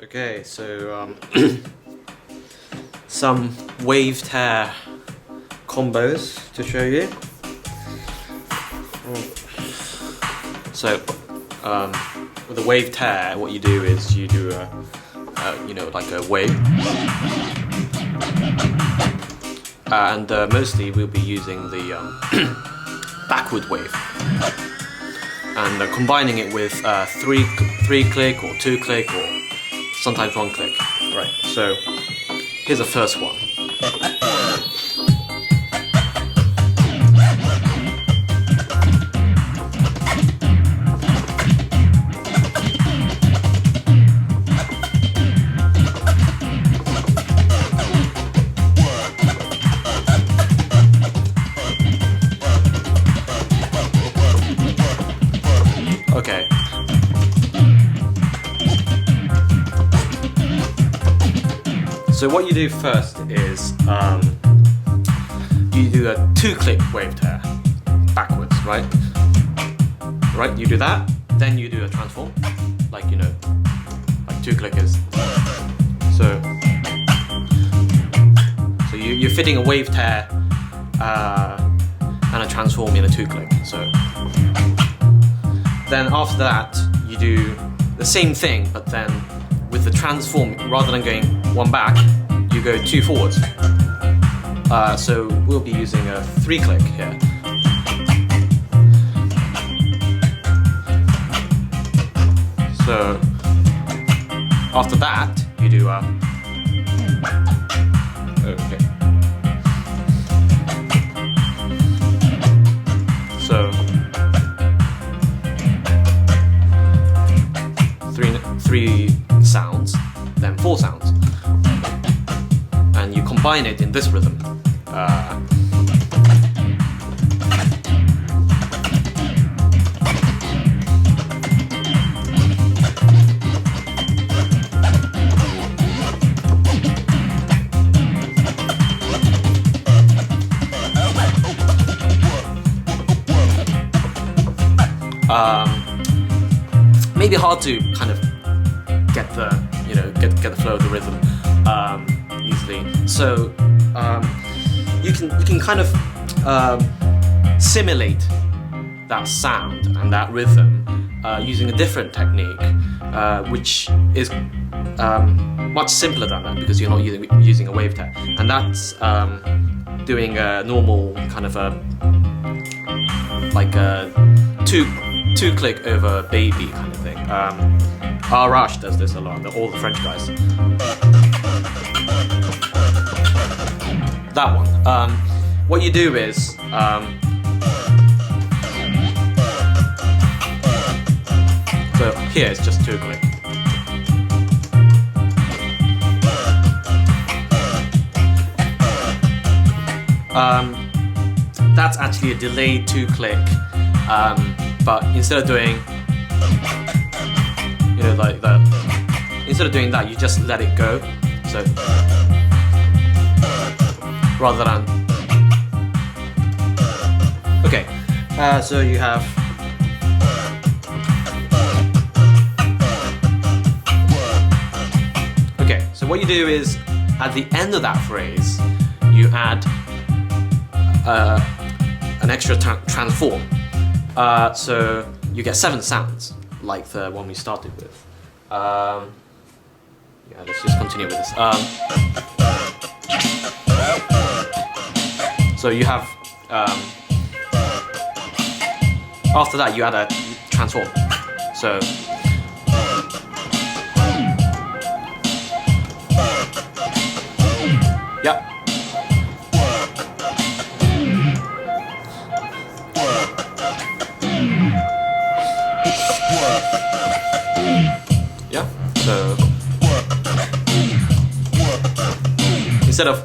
Okay, so some wave tear combos to show you. So with a wave tear, what you do is you do like a wave, and mostly we'll be using the backward wave, and combining it with three click or 2 click or sometimes 1 click. Right, so here's the first one. Okay. So what you do first is you do a 2-click wave tear backwards, right? Right, you do that, then you do a transform, like 2-click is. So you're fitting a wave tear and a transform in a 2-click. So then after that, you do the same thing, but then with the transform, rather than going 1 back, you go 2 forwards. So we'll be using a 3-click here. So after that, you do a... Okay. So three sounds, then 4 sounds, and you combine it in this rhythm. Maybe hard to kind of get the flow of the rhythm easily. So you can kind of simulate that sound and that rhythm using a different technique, which is much simpler than that because you're not using a wave tear, and that's doing a normal kind of like a two click over baby kind of thing. Rush does this a lot, all the French guys. That one. What you do is so here it's just 2 click. That's actually a delayed 2 click, but instead of doing like that, instead of doing that, you just let it go. So rather than okay, so you have okay. So what you do is at the end of that phrase, you add an extra transform. So you get 7 sounds, like the one we started with. Yeah, let's just continue with this. So you have, after that you add a transform. So, yep. Yeah, so instead of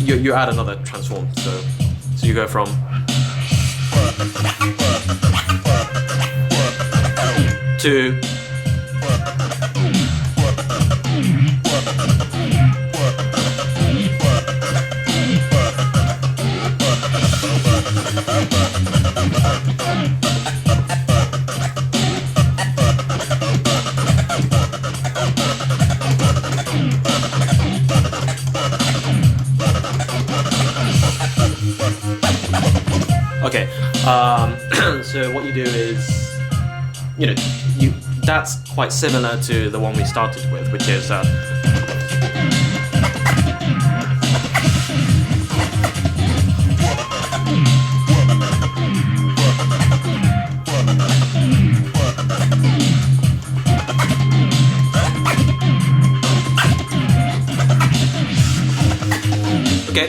you add another transform, so you go from to you know, that's quite similar to the one we started with, which is okay,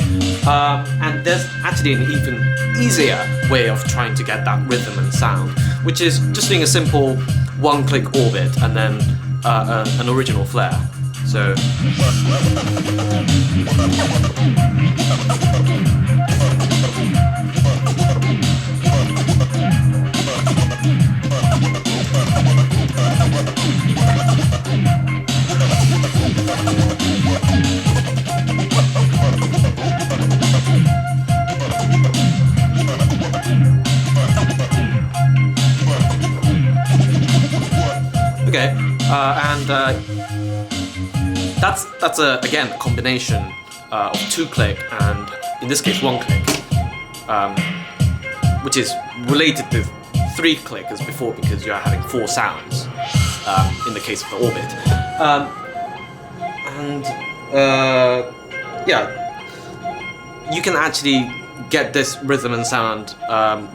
and there's actually an even easier way of trying to get that rhythm and sound, which is just doing a simple one-click orbit and then an original flare. So okay, and that's again a combination of 2-click and in this case 1-click, which is related to 3-click as before because you're having 4 sounds in the case of the orbit, yeah, you can actually get this rhythm and sound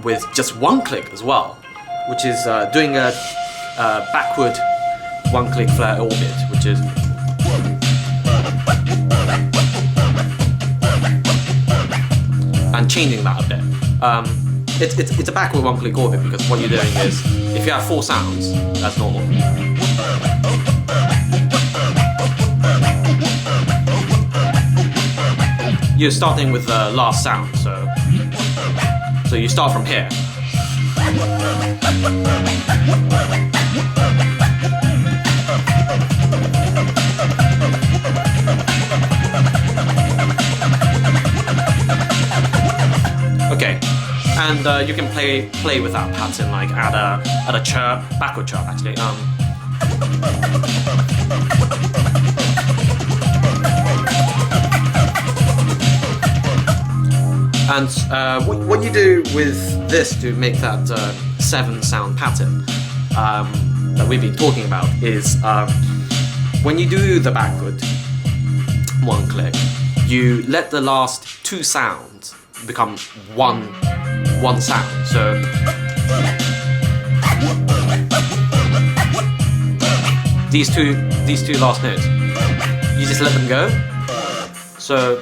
with just 1-click as well, which is doing a backward 1-click flare orbit, which is and changing that a bit. It's a backward 1-click orbit because what you're doing is, if you have 4 sounds, that's normal. You're starting with the last sound, so you start from here. Okay, and you can play with that pattern, like add a chirp, backward chirp actually. And what you do with this to make that 7-sound pattern that we've been talking about is when you do the backward 1-click, you let the last 2 sounds become one sound. So these two last notes, you just let them go. So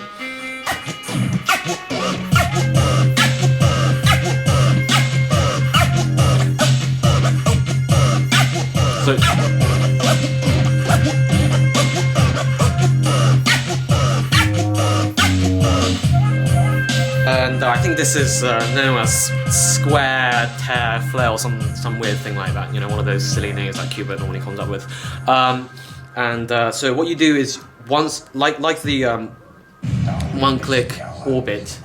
and I think this is known as square tear flare or some weird thing like that. You know, one of those silly names that Cuba normally comes up with. So what you do is once, like the 1-click orbit,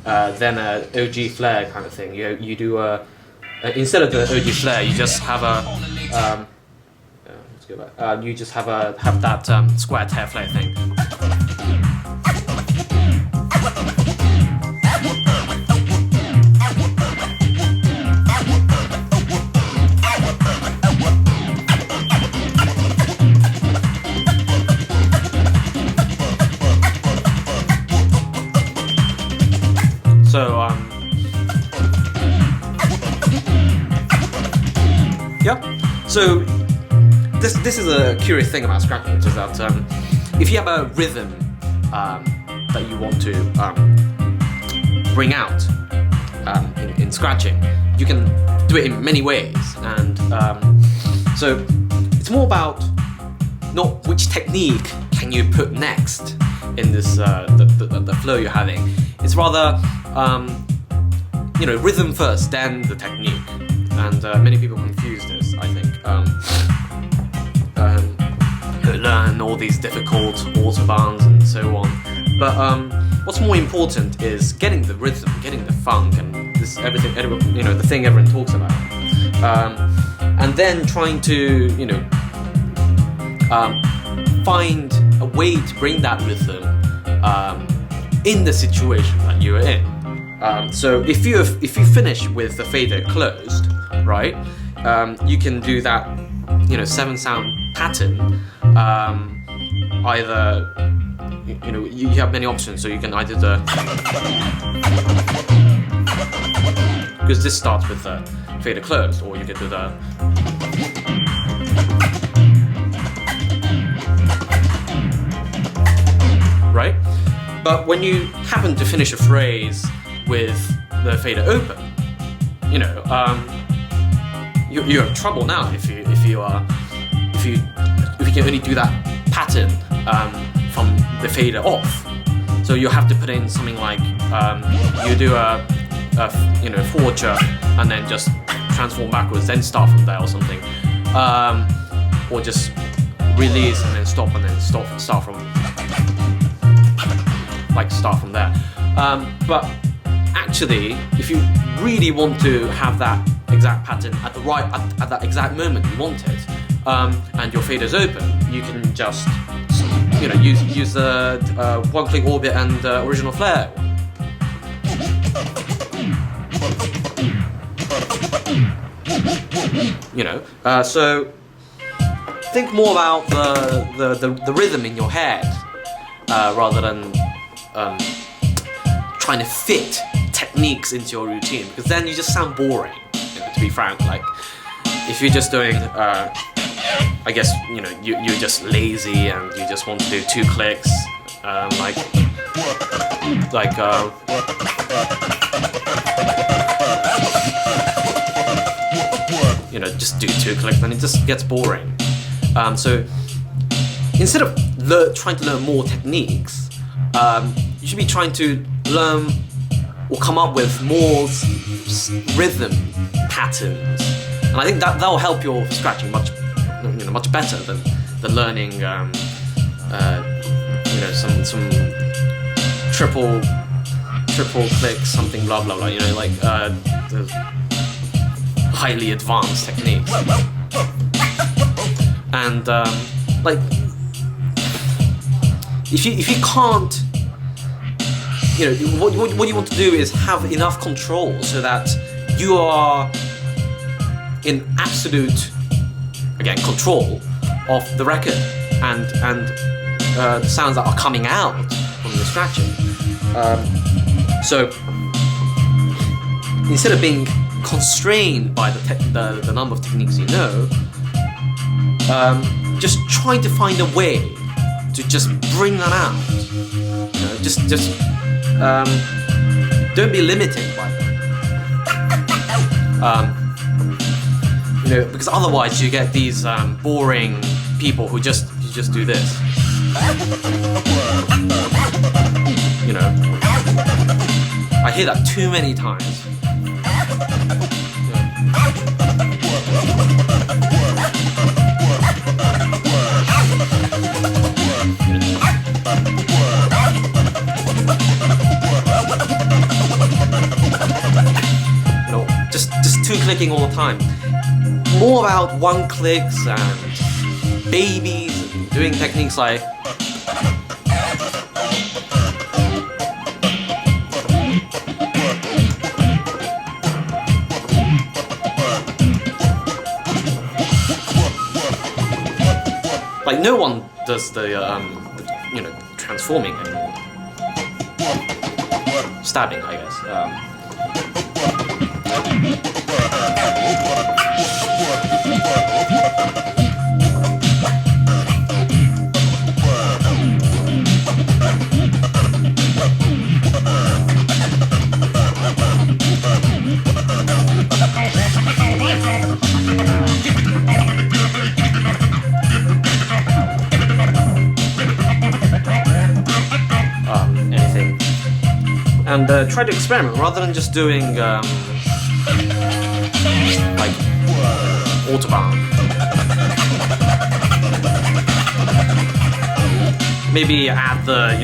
then a OG flare kind of thing. You do instead of the OG flare, you just have a let's go back. You just have that square tear flare thing. So yeah. So this is a curious thing about scratching, which is that if you have a rhythm that you want to bring out in scratching, you can do it in many ways, and so it's more about not which technique can you put next in this the flow you're having. It's rather rhythm first, then the technique, and many people confuse this, I think. Learn all these difficult autobahns and so on, but what's more important is getting the rhythm, getting the funk, and this everything, the thing everyone talks about, and then trying to find a way to bring that rhythm in the situation that you're in. So if you finish with the fader closed, right, you can do that, 7-sound pattern. Either, you have many options, so you can either because this starts with the fader closed, or you can do the right. But when you happen to finish a phrase with the fader open, you're in trouble now if you can only do that pattern from the fader off. So you have to put in something like you do a forward jerk and then just transform backwards, then start from there or something, or just release and then stop and then start from there. But actually, if you really want to have that exact pattern at that exact moment you want it, and your fader's open, you can just use the one-click orbit and original flare. So think more about the rhythm in your head rather than trying to fit techniques into your routine, because then you just sound boring. To be frank, like if you're just doing, I guess you're just lazy and you just want to do 2 clicks, just do 2 clicks, then it just gets boring. So instead of trying to learn more techniques, you should be trying to learn or come up with more rhythm patterns, and I think that'll help your scratching much better than learning some triple clicks, something blah blah blah. The highly advanced techniques. And if you can't, what you want to do is have enough control so that you are in absolute, again, control of the record and the sounds that are coming out from the scratching. So instead of being constrained by the number of techniques just trying to find a way to just bring that out. Don't be limited by them. Because otherwise you get these boring people who just do this. I hear that too many times. Just 2 clicking all the time. More about 1 clicks and babies and doing techniques like no one does the transforming anymore. Stabbing, I guess. Anything. And try to experiment rather than just doing like autobahn. Maybe add the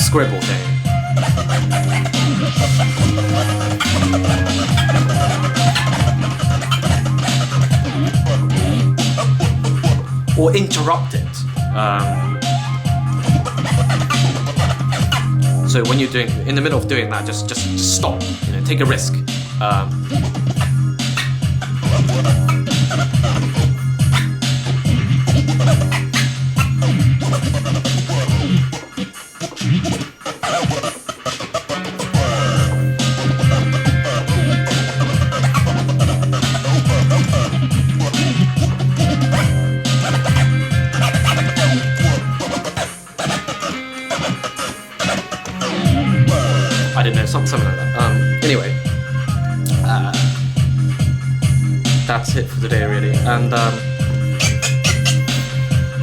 scribble thing. Or interrupt it. So when you're in the middle of doing that, just stop. Take a risk. it for today, really. And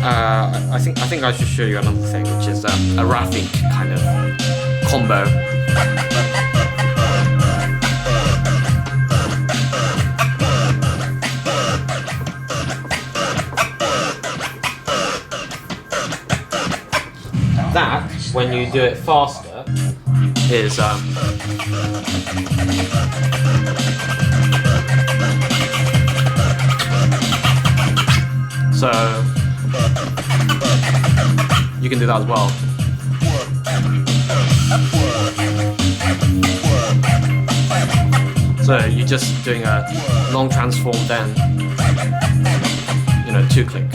I think I should show you another thing, which is a Rafik kind of combo. That, when you do it faster, is so you can do that as well. So you're just doing a long transform, then 2-click.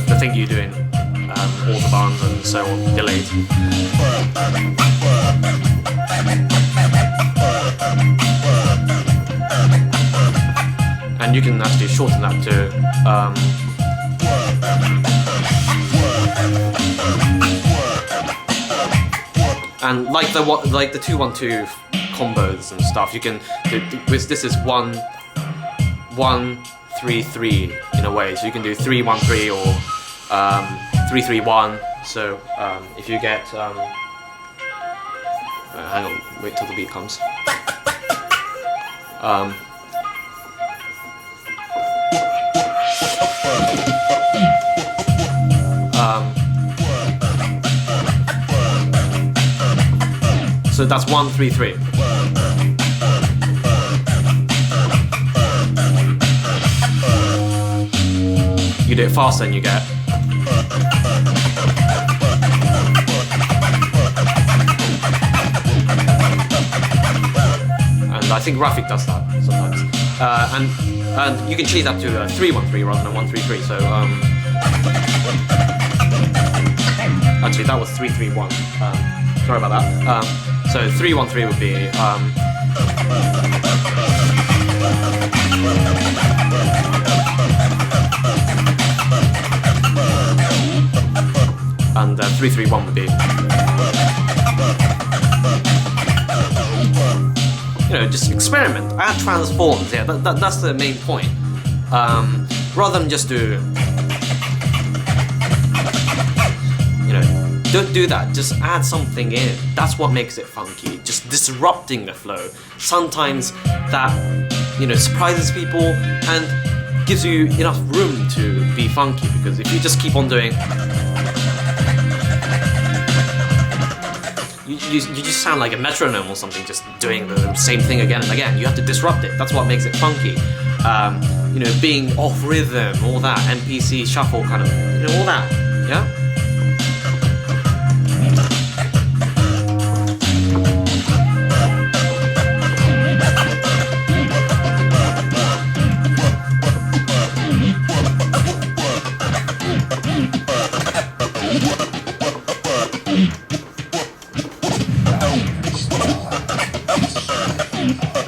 The thing you're doing. Autobahns and so on, delayed. And you can actually shorten that to and like the 2-1-2 combos and stuff, you can do, this is 1-1-3-3 in a way, so you can do 3-1-3 or 3-3-1. So if you get hang on, wait till the beat comes. So that's 1-3-3. You do it faster and you get. And I think Rafik does that sometimes. And you can change that to 3-1-3 rather than 1-3-3. So actually that was 3-3-1. Sorry about that. So 3-1-3 would be and 3-3-1 would be. Just experiment. Add transforms. Yeah, that's the main point. Rather than just do. Don't do that. Just add something in. That's what makes it funky. Just disrupting the flow. Sometimes that surprises people and gives you enough room to be funky. Because if you just keep on doing. You just sound like a metronome or something, just doing the same thing again and again. You have to disrupt it. That's what makes it funky. Being off rhythm, all that, MPC shuffle kind of, all that. Yeah. Oh,